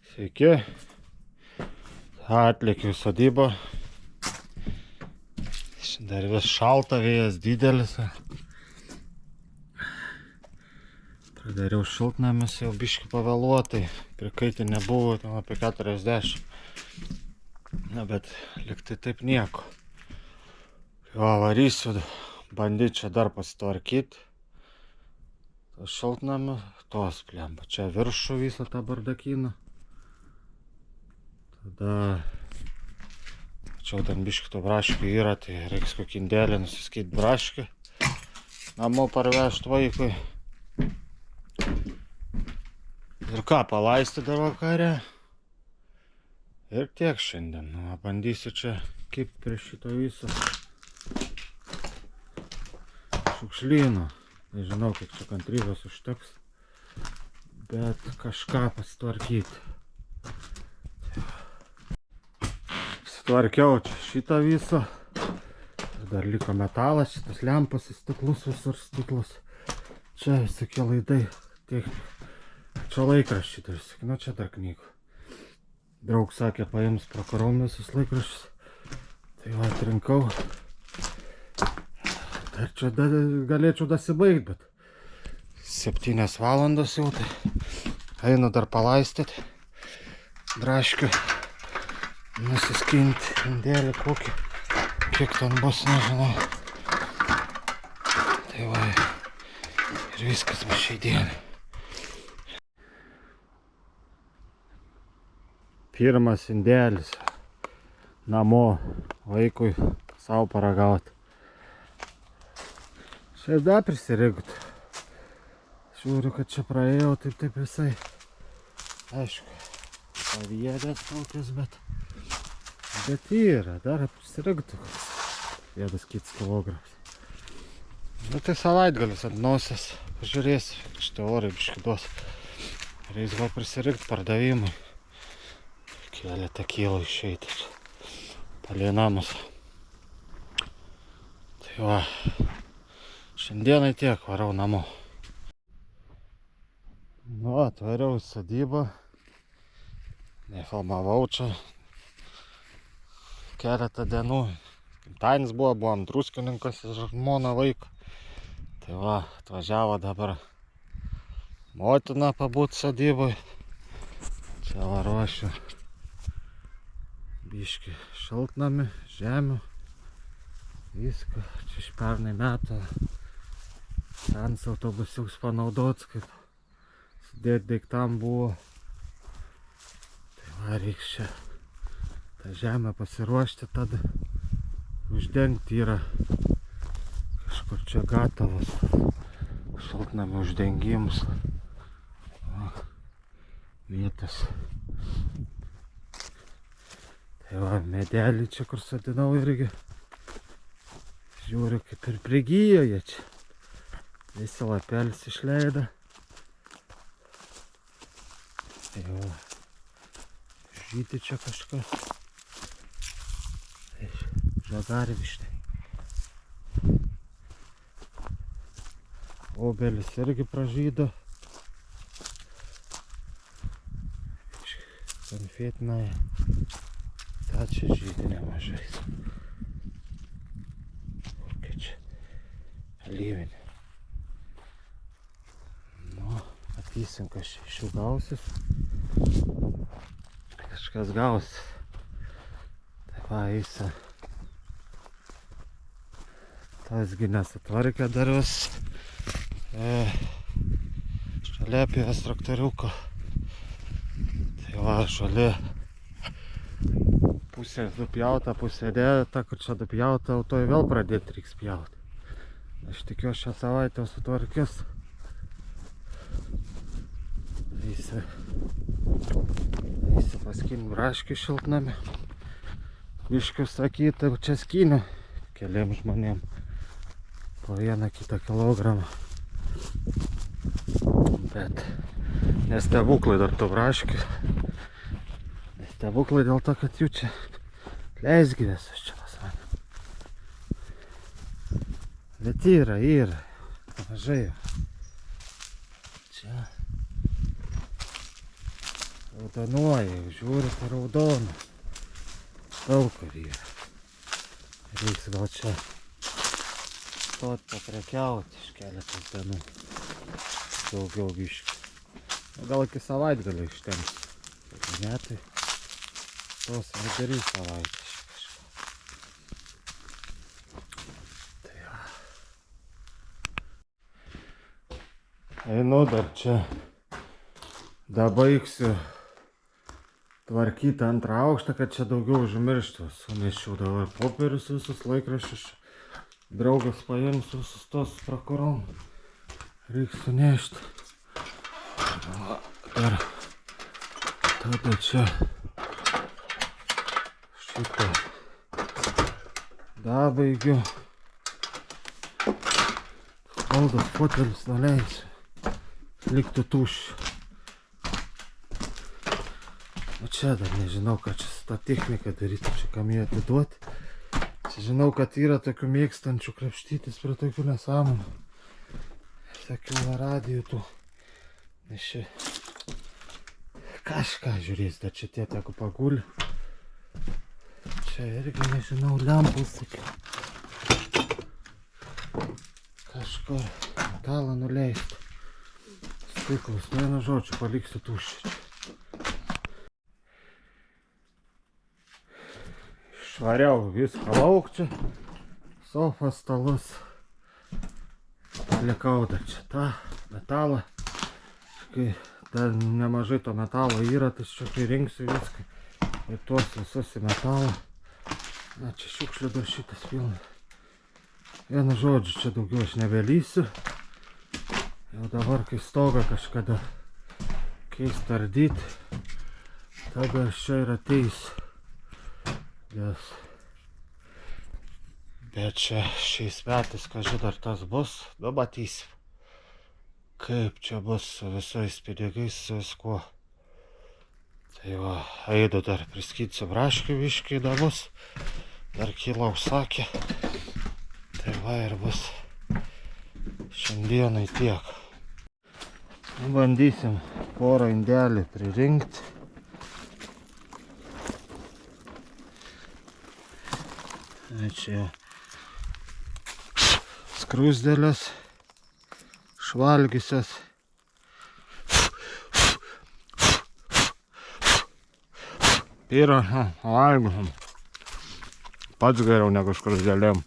Sveiki, atlėkiu į sodybą. Dar vis šalta, vėjas didelis. Pradariau šiltnamis jau biškį pavėluotai, prikaitį nebuvo, ten apie 40. Na, bet liktai taip nieko. Jo, varysiu, bandyti čia dar pasitvarkyti. Tas šiltnamių, tos plemba. Čia viršų visą tą bardakyną. Tada, čia ten biškį to braškių yra, tai reiks kokį indėlį nusiskait braškių. Namo parvežti vaikui. Ir ką, palaisti dar vakare. Ir tiek šiandien. Nu, bandysiu čia kaip prie šito viso šiukšlyno. Nežinau, kiek čia kantrybės užteks. Bet kažką pasitvarkyti. Sutvarkiau čia šitą visą. Dar liko metalas, šitas lempas, stiklus visur stiklas. Čia visokie laidai. Čia laikraščiai, tai visokie, nu čia dar knygų. Draug sakė, paims prakarom visus laikraščius. Tai va, atrinkau. Dar čia galėčiau dasibaigt, bet 7 valandos jau, tai einu dar palaistyti. Braškių. Nusiskinti indėlį kokį. Kiek ten bus, nežinau. Tai va, ir viskas va šiai dienai. Pirmas indėlis namo vaikui savo paragauti. Šiaip dar prisirigt. Žiūriu, kad čia praėjau taip visai. Aišku, paviedės tokias, bet yra, dar prisirigtų. 1 kilogramų. Nu tai savaitgalis ant nosies. Pažiūrėsiu, šitie orai biškį duos. Reiks gal prisirigt pardavimui. Keletą kilų išeiti palei namus. Tai va, šiandienai tiek, varau namo. Nu, atvariau į sodybą. Nefilmavau čia keletą dienų. Gimtadienis buvom Druskininkuose ir žmona vaiką. Tai va, atvažiavo dabar motina pabūt sodyboj. Čia va ruošiu biškį šiltnamį, žemių, viską. Čia iš pernai metų senas autobusiuks panaudots, kaip sudėti daiktam buvo. Tai va, reiks čia tą žemę pasiruošti, tada uždengti yra kažkur čia gatavas šiltnamio uždengimus. Vietas. Tai va, medelį čia, kur sodinau irgi. Žiūriu, kaip ir prigijo jie čia. Visi lapelis išleido. Tai va, žyti čia kažkas. Tai žagarvištai. Obelis irgi pražydo. Konfetinaja. Ta čia žydi nemažai. Kokia čia alyvinė. Nu, matysim, kas čia iš jų gausis. Kažkas gaus. Tai va, eisi. Tasgi nesutvarkė dar vis. Šalia apie traktoriuko. Tai va, šalia pusė dupjauta, pusė dėta, kur čia dupjauta, o to vėl pradėti reiks pjauti. Aš tikiu, šią savaitę sutvarkės. Eisi paskint braškių šiltnamį. Biškių sakyti, čia skiniu keliam žmonėm po 1-2 kilogramą. Bet nestebuklai dar to braškių. Stebuklai dėl to, kad jų čia leisgyvės čia pas mane. Bet yra, mažai. Čia Raudonuoja, žiūrite, raudona. Daug kur yra. Reiks gal čia stot paprekiauti iš keletas dienų. Daugiau biškį. Gal iki savaitgalio ištemps. Ne, tai tos vidury savaitės kažką. Tai va. Einu dar čia. Dabaigsiu tvarkyti antrą aukštą, kad čia daugiau užmirštų. Sunešiau dabar popierius visus laikraščius. Draugas paims visus tos prakurom. Reiks sunešti. Ir tada čia šitą dabaigiu. Valdos fotelis nuleisiu. Liktų tuščiu. O čia dar nežinau, ką čia su tą techniką daryti, čia kam jį atiduoti. Čia žinau, kad yra tokių mėgstančių krapštytis prie tokių nesąmonų. Tokių radijų tų. Nes čia kažką žiūrės, dar čia tie tegu paguli. Čia irgi nežinau, lempus tokių. Kažkur metalą nuleisti. Stiklus, vienu žodžiu, paliksiu tuščią. Švariau viską lauk čia, sofas, stalus, palikau dar čia tą metalą, kai dar nemažai to metalo yra, tai čia kai rinksiu viską ir tuos visus į metalą. Na, čia šiukšlių dar šitas pilnas. Vienu žodžiu, čia daugiau aš nebelysiu, jau dabar kai stogą kažkada keist ardyti, tada aš čia ir ateisiu. Bet čia šiais metais, kažkai dar tas bus, matysim, kaip čia bus su visais pinigais, su viskuo. Tai va, eidu dar priskysiu braškių viškiai namus, dar kyla užsakė. Tai va ir bus šiandienai tiek. Bandysim porą indelį pririnkti. Čia skrusdėlės, švalgysios. Yra, valgom. Pats geriau negu skrusdėlėm.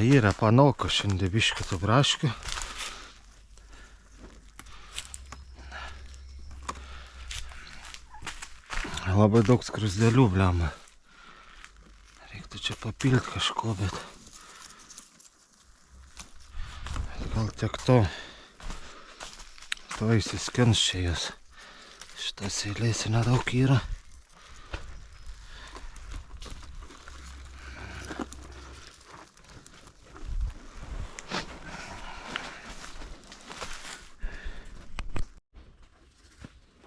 Yra panoko šiandien biškį tų braškių. Labai daug skrusdėlių, blema. Reiktų čia papilti kažko, bet gal tiek to. To įsiskins čia jas. Šitas eilės nedaug yra.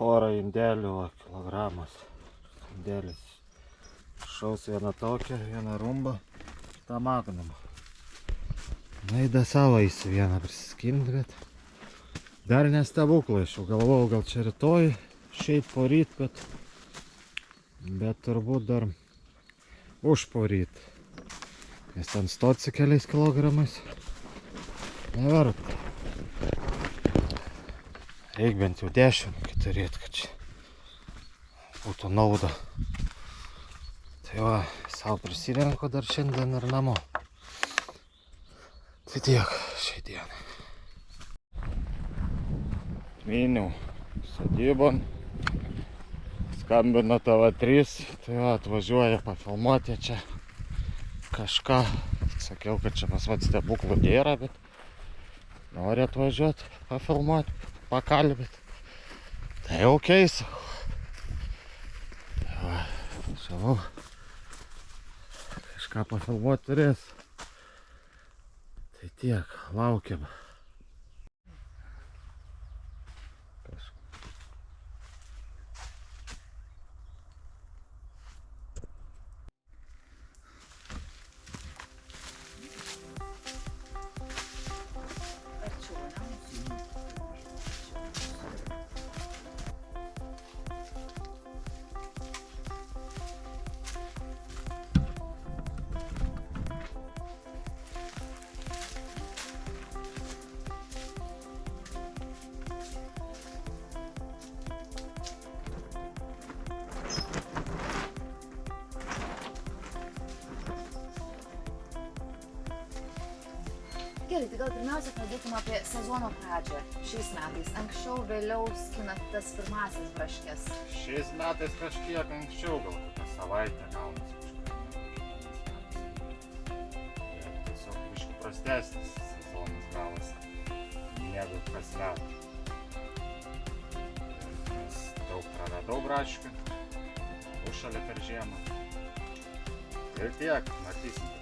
Porą indelių, kilogramas. Indėlis. Šaus vieną tokią, vieną rumbą, kitą magnumą. Naida savo įsi vieną prisiskimti, bet dar nestebuklai. Aš jau galvojau, gal čia rytoj, šiaip poryt, bet turbūt dar už poryt. Nes ten stotsi keliais kilogramais. Neverta. Reik bent jau 10 turėti, kad čia būtų nauda. Tai va, savo prisirenku dar šiandien ir namo. Tai tiek šiai dienai. Myniau sodybon. Skambino TV3. Tai va, atvažiuoja pafilmuoti čia kažką. Sakiau, kad čia pas vat stebuklų nėra, bet nori atvažiuoti, pafilmuoti, pakalbėti. Tai jau keisiu. Žinau, kažką pafilmuoti turės. Tai tiek, laukiam. Gerai, tai gal pirmiausia pradėkime apie sezono pradžią šiais metais. Anksčiau, vėliau skinat tas pirmasis braškes. Šiais metais kažkiek anksčiau, gal kokią savaitę gaunasi tiesiog biškį prastesnis sezonas gavosi negu kasmet. Nes daug praradau braškių, užšalė per žiemą. Ir tiek, matysim.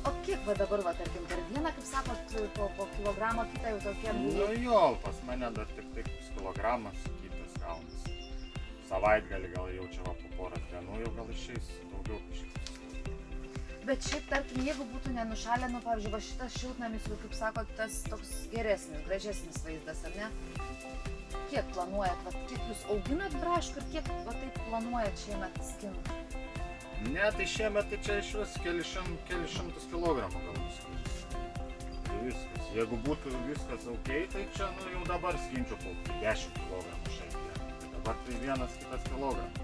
O kiek va dabar, va, tarkim, per dieną, kaip sakot, po kilogramą kitą jau tokie... Nu jo, pas mane dar tik kilogramas kitas gaunasi. Savaitgalį gal jau čia va po poros dienų jau gal išeis daugiau biškis. Bet šiaip, tarkim, jeigu būtų nenušalę, nu, pavyzdžiui, va šitas šiltnamis, jau, kaip sakot, tas toks geresnis, gražesnis vaizdas, ar ne? Kiek planuojat, va, kiek jūs auginat braškų ir kiek va taip planuojat šiemet skint? Ne, tai šiemet tai čia iš vis keli šimtus kilogramų gal bus. Tai viskas. Jeigu būtų viskas ok, tai čia nu, jau dabar skinčiau po 10 kilogramų šiai dienai. Tai dabar tai vienas kitas kilogramas.